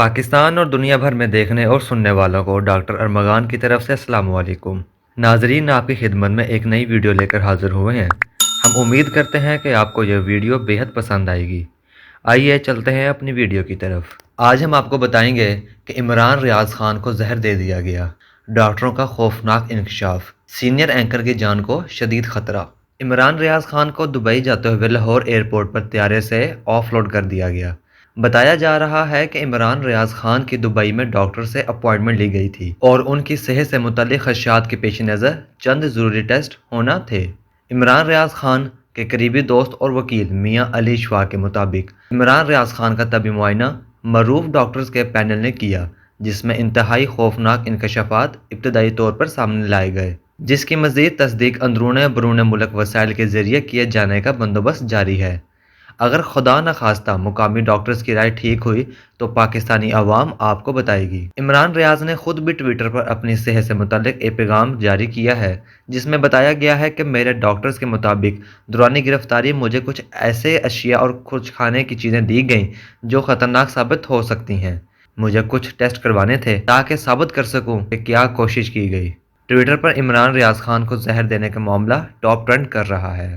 पाकिस्तान और दुनिया भर में देखने और सुनने वालों को डॉक्टर अरमगान की तरफ से अस्सलाम वालेकुम। नाजरीन, आपकी खिदमत में एक नई वीडियो लेकर हाजिर हुए हैं। हम उम्मीद करते हैं कि आपको यह वीडियो बेहद पसंद आएगी। आइए चलते हैं अपनी वीडियो की तरफ। आज हम आपको बताएंगे कि इमरान रियाज खान को जहर दे दिया गया, डॉक्टरों का खौफनाक इंकशाफ, सीनियर एंकर की जान को शदीद खतरा। इमरान रियाज खान को दुबई जाते हुए लाहौर एयरपोर्ट पर तैयारे से ऑफलोड कर दिया गया। बताया जा रहा है कि इमरान रियाज खान की दुबई में डॉक्टर से अपॉइंटमेंट ली गई थी और उनकी सेहत से मुतल्लिक खदशात के पेश नज़र चंद ज़रूरी टेस्ट होना थे। इमरान रियाज खान के करीबी दोस्त और वकील मियां अली शवा के मुताबिक इमरान रियाज खान का तबी मुआयना मरूफ डॉक्टर्स के पैनल ने किया, जिसमें इंतहाई खौफनाक इंकशाफात इब्तदाई तौर पर सामने लाए गए, जिसकी मज़ीद तस्दीक अंदरून बरून मुल्क वसाइल के ज़रिए किए जाने का बंदोबस्त जारी है। अगर खुदा न खास्ता मुकामी डॉक्टर्स की राय ठीक हुई तो पाकिस्तानी अवाम आपको बताएगी। इमरान रियाज ने खुद भी ट्विटर पर अपनी सेहत से मुतल्लिक एक पैगाम जारी किया है, जिसमें बताया गया है कि मेरे डॉक्टर्स के मुताबिक दौरान गिरफ्तारी मुझे कुछ ऐसे अशिया और कुछ खाने की चीज़ें दी गईं जो ख़तरनाक साबित हो सकती हैं। मुझे कुछ टेस्ट करवाने थे ताकि साबित कर सकूं कि क्या कोशिश की गई। ट्विटर पर इमरान रियाज खान को जहर देने का मामला टॉप ट्रेंड कर रहा है।